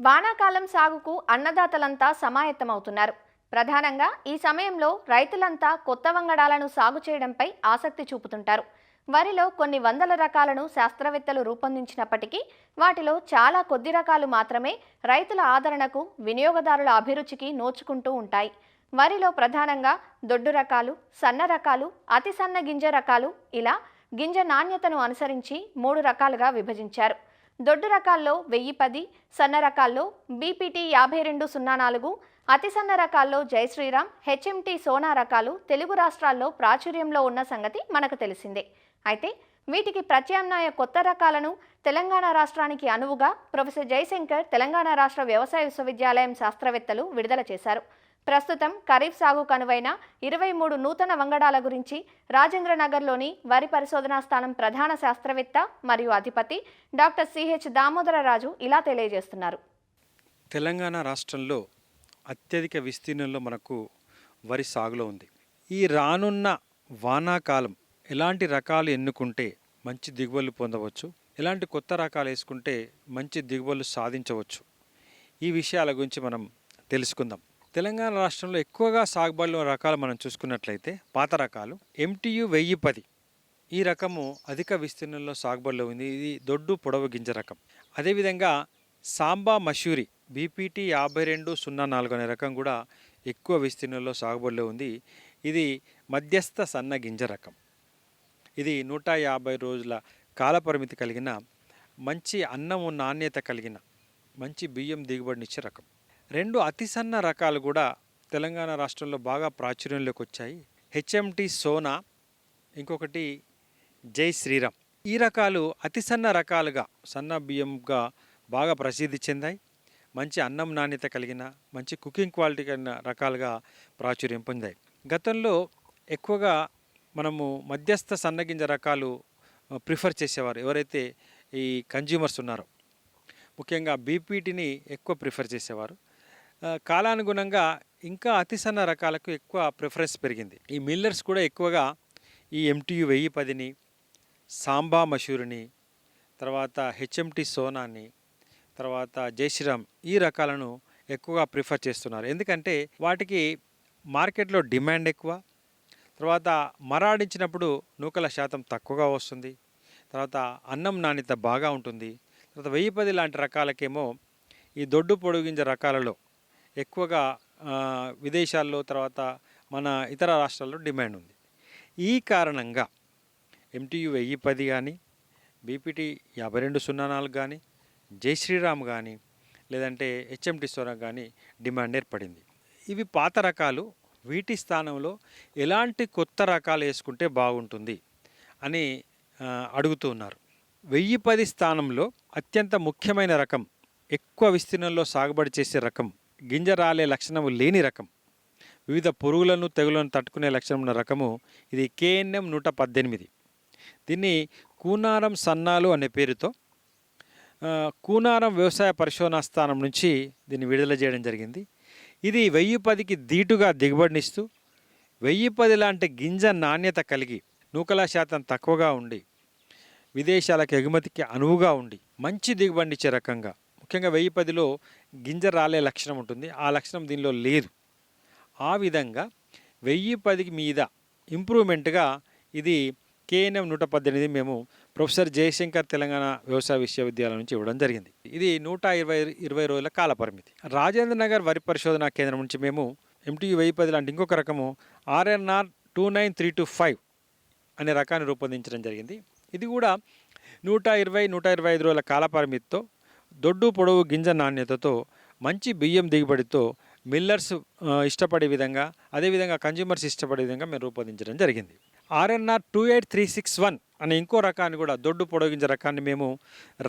వానాకాలం సాగుకు అన్నదాతలంతా సమాయత్తమవుతున్నారు. ప్రధానంగా ఈ సమయంలో రైతులంతా కొత్త వంగడాలను సాగు చేయడంపై ఆసక్తి చూపుతుంటారు. వరిలో కొన్ని వందల రకాలను శాస్త్రవేత్తలు రూపొందించినప్పటికీ వాటిలో చాలా కొద్ది రకాలు మాత్రమే రైతుల ఆదరణకు, వినియోగదారుల అభిరుచికి నోచుకుంటూ ఉంటాయి. వరిలో ప్రధానంగా దొడ్డు రకాలు, సన్న రకాలు, అతి సన్న గింజ రకాలు ఇలా గింజ నాణ్యతను అనుసరించి 3 రకాలుగా విభజించారు. దొడ్డు రకాల్లో 1010, సన్న రకాల్లో బీపీటీ 5204, అతి సన్న రకాల్లో జయశ్రీరామ్, హెచ్ఎంటీ సోనా రకాలు తెలుగు రాష్ట్రాల్లో ప్రాచుర్యంలో ఉన్న సంగతి మనకు తెలిసిందే. అయితే వీటికి ప్రత్యామ్నాయ కొత్త రకాలను తెలంగాణ రాష్ట్రానికి అనువుగా ప్రొఫెసర్ జయశంకర్ తెలంగాణ రాష్ట్ర వ్యవసాయ విశ్వవిద్యాలయం శాస్త్రవేత్తలు విడుదల చేశారు. ప్రస్తుతం ఖరీఫ్ సాగుకు అనువైన 23 నూతన వంగడాల గురించి రాజేంద్రనగర్లోని వరి పరిశోధనా స్థానం ప్రధాన శాస్త్రవేత్త మరియు అధిపతి డాక్టర్ సిహెచ్ దామోదరరాజు ఇలా తెలియజేస్తున్నారు. తెలంగాణ రాష్ట్రంలో అత్యధిక విస్తీర్ణంలో మనకు వరి సాగులో ఉంది. ఈ రానున్న వానాకాలం ఎలాంటి రకాలు ఎన్నుకుంటే మంచి దిగుబడులు పొందవచ్చు, ఎలాంటి కొత్త రకాలు వేసుకుంటే మంచి దిగుబడులు సాధించవచ్చు, ఈ విషయాల గురించి మనం తెలుసుకుందాం. తెలంగాణ రాష్ట్రంలో ఎక్కువగా సాగుబడిలో రకాలు మనం చూసుకున్నట్లయితే పాత రకాలు MTU 1010 ఈ రకము అధిక విస్తీర్ణంలో సాగుబడిలో ఉంది. ఇది దొడ్డు పొడవు గింజ రకం. అదేవిధంగా సాంబా మషూరి BPT 5204 అనే రకం కూడా ఎక్కువ విస్తీర్ణంలో సాగుబడిలో ఉంది. ఇది మధ్యస్థ సన్న గింజ రకం. ఇది 150 రోజుల కాలపరిమితి కలిగిన మంచి అన్నము నాణ్యత కలిగిన మంచి బియ్యం దిగుబడినిచ్చే రకం. 2 అతి సన్న రకాలు కూడా తెలంగాణ రాష్ట్రంలో బాగా ప్రాచుర్యంలోకి వచ్చాయి. హెచ్ఎంటీ సోనా, ఇంకొకటి జై శ్రీరామ్. ఈ రకాలు అతి సన్న రకాలుగా సన్న బియ్యంగా బాగా ప్రసిద్ధి చెందాయి. మంచి అన్నం నాణ్యత కలిగిన మంచి కుకింగ్ క్వాలిటీ కలిగిన రకాలుగా ప్రాచుర్యం పొందాయి. గతంలో ఎక్కువగా మనము మధ్యస్థ సన్నగింజ రకాలు ప్రిఫర్ చేసేవారు ఎవరైతే ఈ కన్జ్యూమర్స్ ఉన్నారో, ముఖ్యంగా బీపీటీని ఎక్కువ ప్రిఫర్ చేసేవారు. కాలానుగుణంగా ఇంకా అతి సన్న రకాలకు ఎక్కువ ప్రిఫరెన్స్ పెరిగింది. ఈ మిల్లర్స్ కూడా ఎక్కువగా ఈ MTU 1010ని, సాంబా మషూరిని, తర్వాత హెచ్ఎంటీ సోనాని, తర్వాత జయశ్రీరామ్ ఈ రకాలను ఎక్కువగా ప్రిఫర్ చేస్తున్నారు. ఎందుకంటే వాటికి మార్కెట్లో డిమాండ్ ఎక్కువ, తర్వాత మరాడించినప్పుడు నూకల శాతం తక్కువగా వస్తుంది, తర్వాత అన్నం నాణ్యత బాగా ఉంటుంది. తర్వాత 1010 లాంటి రకాలకేమో ఈ దొడ్డు పొడుగింజ రకాలలో ఎక్కువగా విదేశాల్లో తర్వాత మన ఇతర రాష్ట్రాల్లో డిమాండ్ ఉంది. ఈ కారణంగా MTU 1010 కానీ, BPT 5204 కానీ, జయశ్రీరామ్ కానీ, లేదంటే హెచ్ఎంటీ సోనా కానీ డిమాండ్ ఏర్పడింది. ఇవి పాత రకాలు. వీటి స్థానంలో ఎలాంటి కొత్త రకాలు వేసుకుంటే బాగుంటుంది అని అడుగుతూ ఉన్నారు. 1010 స్థానంలో అత్యంత ముఖ్యమైన రకం, ఎక్కువ విస్తీర్ణంలో సాగుబడి చేసే రకం, గింజ రాలే లక్షణము లేని రకం, వివిధ పురుగులను తెగులను తట్టుకునే లక్షణం ఉన్న రకము ఇది KNM 118. దీన్ని కూనారం సన్నాలు అనే పేరుతో కూనారం వ్యవసాయ పరిశోధనా స్థానం నుంచి దీన్ని విడుదల చేయడం జరిగింది. ఇది 1010కి ధీటుగా దిగుబడినిస్తూ 1010 లాంటి గింజ నాణ్యత కలిగి నూకల శాతం తక్కువగా ఉండి విదేశాలకు ఎగుమతికి అనువుగా ఉండి మంచి దిగుబడినిచ్చే రకంగా, ముఖ్యంగా 1010లో గింజ రాలే లక్షణం ఉంటుంది, ఆ లక్షణం దీనిలో లేదు. ఆ విధంగా 1010 మీద ఇంప్రూవ్మెంట్గా ఇది KNM 118 మేము ప్రొఫెసర్ జయశంకర్ తెలంగాణ వ్యవసాయ విశ్వవిద్యాలయం నుంచి ఇవ్వడం జరిగింది. ఇది 120 రోజుల కాల పరిమితి. రాజేంద్రనగర్ వరి పరిశోధనా కేంద్రం నుంచి మేము MTU 1010 లాంటి ఇంకొక రకము RNR 29325 అనే రకాన్ని రూపొందించడం జరిగింది. ఇది కూడా 125 రోజుల కాల పరిమితితో దొడ్డు పొడవు గింజ నాణ్యతతో మంచి బియ్యం దిగుబడితో మిల్లర్స్ ఇష్టపడే విధంగా, అదేవిధంగా కన్జ్యూమర్స్ ఇష్టపడే విధంగా మేము రూపొందించడం జరిగింది. RNR 28361 అనే ఇంకో రకాన్ని కూడా దొడ్డు పొడగింజ రకాన్ని మేము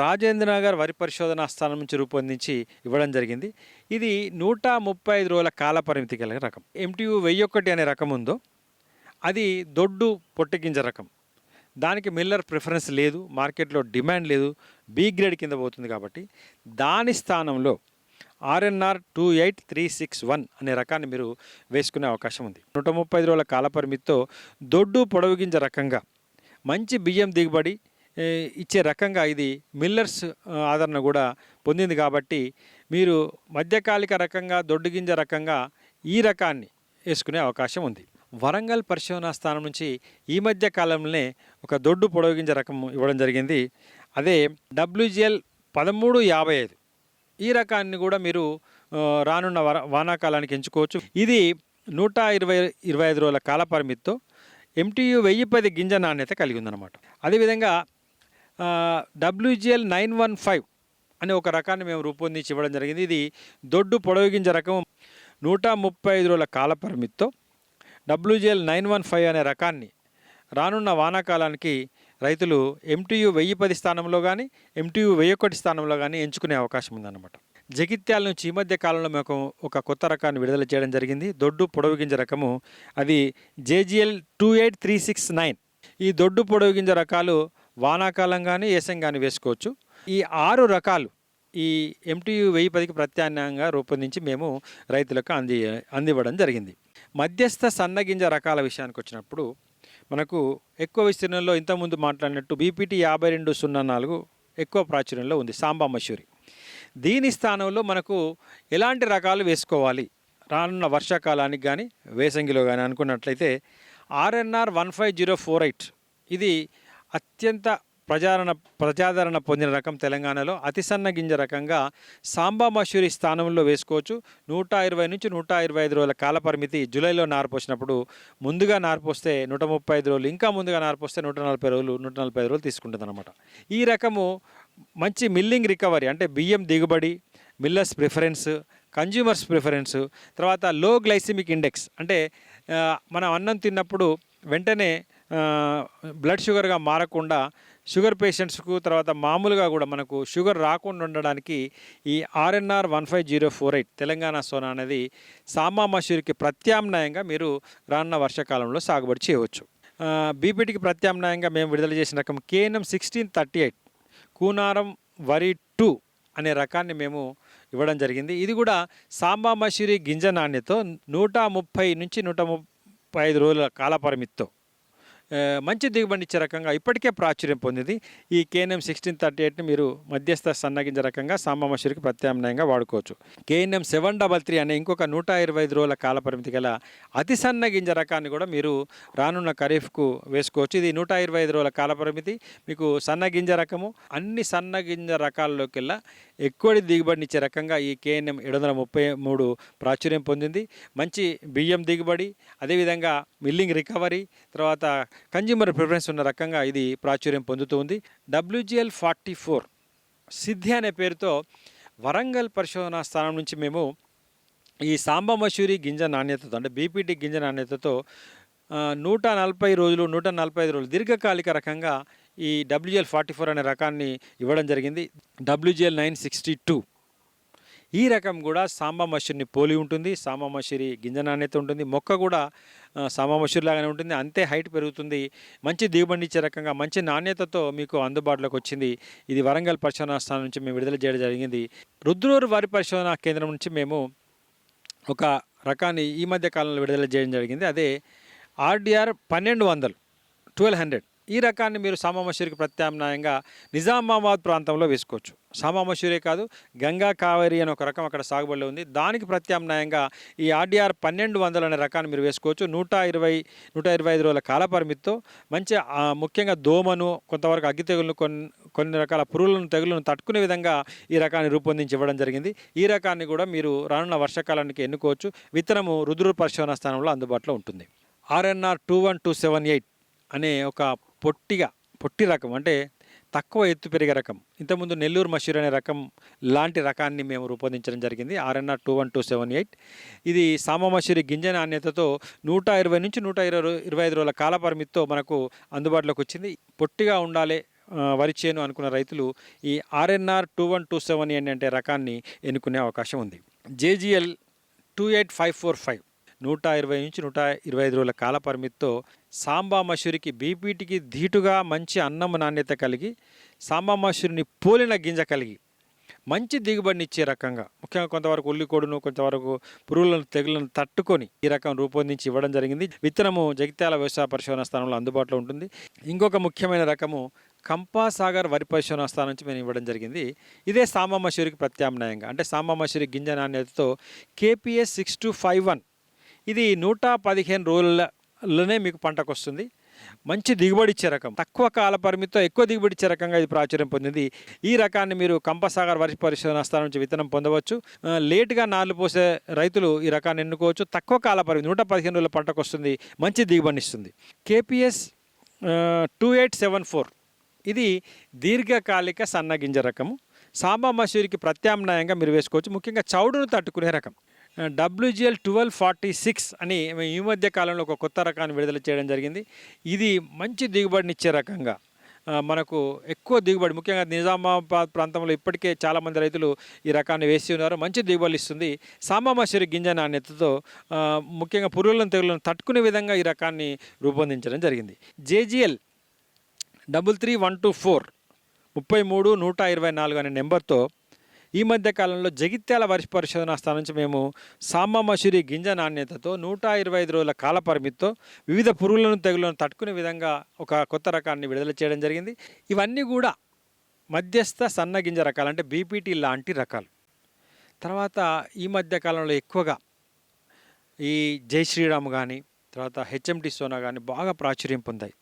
రాజేంద్రనగర్ వరి పరిశోధనా స్థానం నుంచి రూపొందించి ఇవ్వడం జరిగింది. ఇది 135 రోజుల కాల పరిమితి కలిగిన రకం. MTU 1001 అనే రకం ఉందో అది దొడ్డు పొట్టిగింజ రకం. దానికి మిల్లర్ ప్రిఫరెన్స్ లేదు, మార్కెట్లో డిమాండ్ లేదు, B గ్రేడ్ కింద పోతుంది. కాబట్టి దాని స్థానంలో RNR 28361 అనే రకాన్ని మీరు వేసుకునే అవకాశం ఉంది. 135 రోజుల కాల పరిమితితో దొడ్డు పొడవుగింజ రకంగా మంచి బియ్యం దిగుబడి, ఇచ్చే రకంగా ఇది మిల్లర్స్ ఆదరణ కూడా పొందింది కాబట్టి మీరు మధ్యకాలిక రకంగా దొడ్డు గింజ రకంగా ఈ రకాన్ని వేసుకునే అవకాశం ఉంది. వరంగల్ పరిశోధనా స్థానం నుంచి ఈ మధ్య కాలంలోనే ఒక దొడ్డు పొడవు గింజ రకం ఇవ్వడం జరిగింది. అదే WGL 1355. ఈ రకాన్ని కూడా మీరు రానున్న వానాకాలానికి ఎంచుకోవచ్చు. ఇది 125 రోజుల కాల పరిమితితో MTU 1010 గింజ నాణ్యత కలిగి ఉందన్నమాట. అదేవిధంగా WGL 915 అనే ఒక రకాన్ని మేము రూపొందించి ఇవ్వడం జరిగింది. ఇది దొడ్డు పొడవు గింజ రకం 135 రోజుల కాల పరిమితితో WGL 915 అనే రకాన్ని రానున్న వానాకాలానికి రైతులు MTU 1010 స్థానంలో కానీ MTU 1001 స్థానంలో కానీ ఎంచుకునే అవకాశం ఉందన్నమాట. జగిత్యాల నుంచి ఈ మధ్య కాలంలో మేము ఒక కొత్త రకాన్ని విడుదల చేయడం జరిగింది. దొడ్డు పొడవు గింజ రకము అది JGL 28369. ఈ దొడ్డు పొడవు గింజ రకాలు వానాకాలం కానీ ఏసం కానీ వేసుకోవచ్చు. ఈ 6 రకాలు ఈ MTU 1010కి ప్రత్యామ్నాయంగా రూపొందించి మేము రైతులకు అందివ్వడం జరిగింది. మధ్యస్థ సన్నగింజ రకాల విషయానికి వచ్చినప్పుడు మనకు ఎక్కువ విస్తీర్ణంలో ఇంతకుముందు మాట్లాడినట్టు BPT 5204 ఎక్కువ ప్రాచుర్యంలో ఉంది, సాంబా మసూరి. దీని స్థానంలో మనకు ఎలాంటి రకాలు వేసుకోవాలి రానున్న వర్షాకాలానికి కానీ వేసంగిలో కానీ అనుకున్నట్లయితే RNR 15048 ఇది అత్యంత ప్రజాదరణ పొందిన రకం. తెలంగాణలో అతి సన్న గింజ రకంగా సాంబా మసూరి స్థానంలో వేసుకోవచ్చు. 120 నుంచి 125 రోజుల కాల పరిమితి. జూలైలో నారు పోసినప్పుడు ముందుగా నారు పోస్తే 135 రోజులు, ఇంకా ముందుగా నారు పోస్తే 145 రోజులు తీసుకుంటుంది అనమాట. ఈ రకము మంచి మిల్లింగ్ రికవరీ అంటే బియ్యం దిగుబడి, మిల్లర్స్ ప్రిఫరెన్స్, కన్జ్యూమర్స్ ప్రిఫరెన్స్, తర్వాత లో గ్లైసిమిక్ ఇండెక్స్ అంటే మనం అన్నం తిన్నప్పుడు వెంటనే బ్లడ్ షుగర్గా మారకుండా షుగర్ పేషెంట్స్కు తర్వాత మామూలుగా కూడా మనకు షుగర్ రాకుండా ఉండడానికి ఈ RNR 15048 తెలంగాణ సోనా అనేది సాంబా మసూరికి ప్రత్యామ్నాయంగా మీరు రానున్న వర్షాకాలంలో సాగుబడి చేయవచ్చు. BPTకి ప్రత్యామ్నాయంగా మేము విడుదల చేసిన రకం KNM 1638 కూనారం వరి 2 అనే రకాన్ని మేము ఇవ్వడం జరిగింది. ఇది కూడా సాంబా మసూరి గింజ నాణ్యతతో 130 నుంచి 135 రోజుల కాల పరిమితితో మంచి దిగుబడి ఇచ్చే రకంగా ఇప్పటికే ప్రాచుర్యం పొందింది. ఈ KNM 1638ని మీరు మధ్యస్థ సన్నగింజ రకంగా సాంబా మసూరికి ప్రత్యామ్నాయంగా వాడుకోవచ్చు. KNM 733 అనే ఇంకొక 125 రోజుల కాల పరిమితి గల అతి సన్న గింజ రకాన్ని కూడా మీరు రానున్న ఖరీఫ్కు వేసుకోవచ్చు. ఇది 125 రోజుల కాల పరిమితి. మీకు సన్న గింజ రకము అన్ని సన్న గింజ రకాల్లోకెల్లా ఎక్కువ దిగుబడిని ఇచ్చే రకంగా ఈ KNM 733 ప్రాచుర్యం పొందింది. మంచి బియ్యం దిగుబడి, అదేవిధంగా మిల్లింగ్ రికవరీ, తర్వాత కన్జ్యూమర్ ప్రిఫరెన్స్ ఉన్న రకంగా ఇది ప్రాచుర్యం పొందుతుంది. WGL 44 సిద్ధి అనే పేరుతో వరంగల్ పరిశోధనా స్థానం నుంచి మేము ఈ సాంబా మసూరి గింజ నాణ్యతతో అంటే BPT గింజ నాణ్యతతో 140 రోజులు 145 రోజులు దీర్ఘకాలిక రకంగా ఈ WGL 44 అనే రకాన్ని ఇవ్వడం జరిగింది. WGL 962 ఈ రకం కూడా సాంబా మసూరిని పోలి ఉంటుంది. సాంబా మసూరి గింజ నాణ్యత ఉంటుంది. మొక్క కూడా సాంబా మసూరి లాగానే ఉంటుంది. అంతే హైట్ పెరుగుతుంది. మంచి దిగుబడి ఇచ్చే రకంగా మంచి నాణ్యతతో మీకు అందుబాటులోకి వచ్చింది. ఇది వరంగల్ పరిశోధనా స్థానం నుంచి మేము విడుదల చేయడం జరిగింది. రుద్రూరు వరి పరిశోధనా కేంద్రం నుంచి మేము ఒక రకాన్ని ఈ మధ్య కాలంలో విడుదల చేయడం జరిగింది. అదే RDR 1200 ఈ రకాన్ని మీరు సాంబా మసూరికి ప్రత్యామ్నాయంగా నిజామాబాద్ ప్రాంతంలో వేసుకోవచ్చు. సాంబా మసూరే కాదు, గంగా కావేరి అని ఒక రకం అక్కడ సాగుబడిలో ఉంది. దానికి ప్రత్యామ్నాయంగా ఈ RDR 1200 అనే రకాన్ని మీరు వేసుకోవచ్చు. 125 రోజుల కాల పరిమితితో మంచి ముఖ్యంగా దోమను, కొంతవరకు అగ్గి తెగులను, కొన్ని రకాల తెగులను తట్టుకునే విధంగా ఈ రకాన్ని రూపొందించి ఇవ్వడం జరిగింది. ఈ రకాన్ని కూడా మీరు రానున్న వర్షాకాలానికి ఎన్నుకోవచ్చు. విత్తనము రుద్రూరు పరిశోధనా స్థానంలో అందుబాటులో ఉంటుంది. RNR 21278 అనే ఒక పొట్టి రకం అంటే తక్కువ ఎత్తు పెరిగే రకం. ఇంతకుముందు నెల్లూరు మసూరి అనే రకం లాంటి రకాన్ని మేము రూపొందించడం జరిగింది. RNR 21278 ఇది సాంబా మసూరి గింజ నాణ్యతతో 120 నుంచి 125 రోజుల కాల పరిమితితో మనకు అందుబాటులోకి వచ్చింది. పొట్టిగా ఉండాలి వరి చేను అనుకున్న రైతులు ఈ RNR 21278 అంటే రకాన్ని ఎన్నుకునే అవకాశం ఉంది. JGL 28545 120 నుంచి 125 రోజుల కాల పరిమితితో సాంబా మసూరికి BPTకి ధీటుగా మంచి అన్నం నాణ్యత కలిగి సాంబా మసూరిని పోలిన గింజ కలిగి మంచి దిగుబడిని ఇచ్చే రకంగా ముఖ్యంగా కొంతవరకు ఉల్లికోడును కొంతవరకు పురుగులను తెగులను తట్టుకొని ఈ రకం రూపొందించి ఇవ్వడం జరిగింది. విత్తనము జగిత్యాల వ్యవసాయ పరిశోధన స్థానంలో అందుబాటులో ఉంటుంది. ఇంకొక ముఖ్యమైన రకము కంపాసాగర్ వరి పరిశోధన స్థానం నుంచి మేము ఇవ్వడం జరిగింది. ఇదే సామా మసూరికి ప్రత్యామ్నాయంగా అంటే సామా మసూరి గింజ నాణ్యతతో KPS 6251 ఇది 115 రోజులలోనే మీకు పంటకు వస్తుంది. మంచి దిగుబడి ఇచ్చే రకం, తక్కువ కాల పరిమితితో ఎక్కువ దిగుబడి ఇచ్చే రకంగా ఇది ప్రాచుర్యం పొందింది. ఈ రకాన్ని మీరు కంపసాగర్ వరి పరిశోధన స్థానం నుంచి విత్తనం పొందవచ్చు. లేటుగా నార్లు పోసే రైతులు ఈ రకాన్ని ఎన్నుకోవచ్చు. తక్కువ కాల పరిమితి 115 రోజుల పంటకు వస్తుంది, మంచి దిగుబడిని ఇస్తుంది. KPS 2874 ఇది దీర్ఘకాలిక సన్న గింజ రకము. సాంబా మసూరికి ప్రత్యామ్నాయంగా మీరు వేసుకోవచ్చు. ముఖ్యంగా చౌడును తట్టుకునే రకం. WGL 1246 అని ఈ మధ్య కాలంలో ఒక కొత్త రకాన్ని విడుదల చేయడం జరిగింది. ఇది మంచి దిగుబడిని ఇచ్చే రకంగా మనకు ఎక్కువ దిగుబడి, ముఖ్యంగా నిజామాబాద్ ప్రాంతంలో ఇప్పటికే చాలామంది రైతులు ఈ రకాన్ని వేసి ఉన్నారు. మంచి దిగుబడి ఇస్తుంది. సాంబా మసూరి గింజ నాణ్యతతో ముఖ్యంగా పురుగులను తెగులను తట్టుకునే విధంగా ఈ రకాన్ని రూపొందించడం జరిగింది. JGL 33124 33 124 అనే నెంబర్తో ఈ మధ్య కాలంలో జగిత్యాల వరి పరిశోధనా స్థానం నుంచి మేము సాంబా మసూరి గింజ నాణ్యతతో 125 రోజుల కాల పరిమితితో వివిధ పురుగులను తెగులను తట్టుకునే విధంగా ఒక కొత్త రకాన్ని విడుదల చేయడం జరిగింది. ఇవన్నీ కూడా మధ్యస్థ సన్న గింజ రకాలు, అంటే BPT లాంటి రకాలు. తర్వాత ఈ మధ్య కాలంలో ఎక్కువగా ఈ జై శ్రీరామ్ కానీ తర్వాత HMT సోనా కానీ బాగా ప్రాచుర్యం పొందాయి.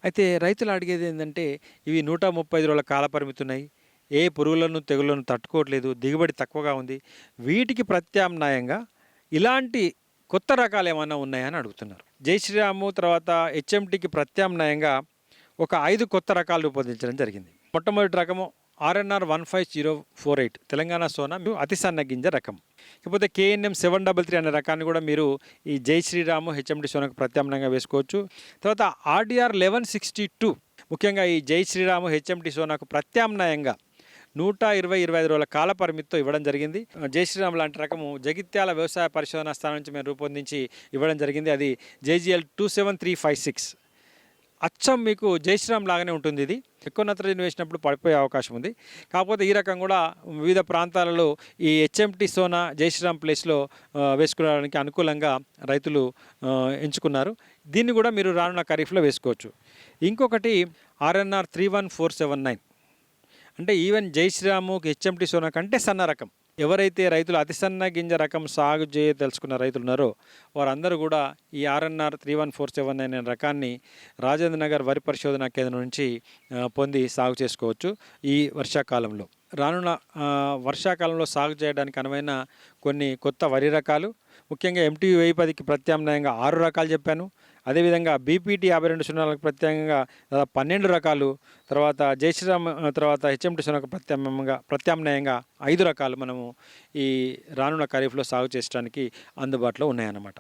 అయితే రైతులు అడిగేది ఏంటంటే ఇవి 135 రోజుల కాల పరిమితి ఉన్నాయి, ఏ పురుగులను తెగులను తట్టుకోవట్లేదు, దిగుబడి తక్కువగా ఉంది, వీటికి ప్రత్యామ్నాయంగా ఇలాంటి కొత్త రకాలు ఏమైనా ఉన్నాయని అడుగుతున్నారు. జై శ్రీరాము తర్వాత HMTకి ప్రత్యామ్నాయంగా ఒక 5 కొత్త రకాలు రూపొందించడం జరిగింది. మొట్టమొదటి రకము RNR 15048 తెలంగాణ సోనా అతి సన్న గింజ రకం. ఇకపోతే KNM 733 అనే రకాన్ని కూడా మీరు ఈ జై శ్రీరాము HMT సోనాకు ప్రత్యామ్నాయంగా వేసుకోవచ్చు. తర్వాత RDR 1162 ముఖ్యంగా ఈ జై శ్రీరాము HMT సోనాకు ప్రత్యామ్నాయంగా 125 రోజుల కాల పరిమితితో ఇవ్వడం జరిగింది. జై శ్రీరామ్ లాంటి రకము జగిత్యాల వ్యవసాయ పరిశోధనా స్థానం నుంచి మేము రూపొందించి ఇవ్వడం జరిగింది. అది JGL 27356. అచ్చం మీకు జై శ్రీరామ్ లాగానే ఉంటుంది. ఇది ఎక్కువ నత్రజని వేసినప్పుడు పడిపోయే అవకాశం ఉంది. కాకపోతే ఈ రకం కూడా వివిధ ప్రాంతాలలో ఈ HMT సోనా జై శ్రీరామ్ ప్లేస్లో వేసుకోవడానికి అనుకూలంగా రైతులు ఎంచుకున్నారు. దీన్ని కూడా మీరు రానున్న ఖరీఫ్లో వేసుకోవచ్చు. ఇంకొకటి RNR 31479 అంటే ఈవెన్ జై శ్రీరాము HMT సోనా కంటే సన్న రకం. ఎవరైతే రైతులు అతి సన్న గింజ రకం సాగు తెలుసుకున్న రైతులు ఉన్నారో వారందరూ కూడా ఈ RNR 31479 అనే రకాన్ని రాజేంద్ర నగర్ వరి పరిశోధనా కేంద్రం నుంచి పొంది సాగు చేసుకోవచ్చు. ఈ వర్షాకాలంలో రానున్న వర్షాకాలంలో సాగు చేయడానికి అనువైన కొన్ని కొత్త వరి రకాలు, ముఖ్యంగా MTU 1010కి ప్రత్యామ్నాయంగా 6 రకాలు చెప్పాను. అదేవిధంగా BPT 5204కి ప్రత్యేకంగా 12 రకాలు, తర్వాత జై శ్రీరామ్ తర్వాత HMT సోనాకు ప్రత్యామ్నాయంగా 5 రకాలు మనము ఈ రానున్న ఖరీఫ్లో సాగు చేయడానికి అందుబాటులో ఉన్నాయన్నమాట.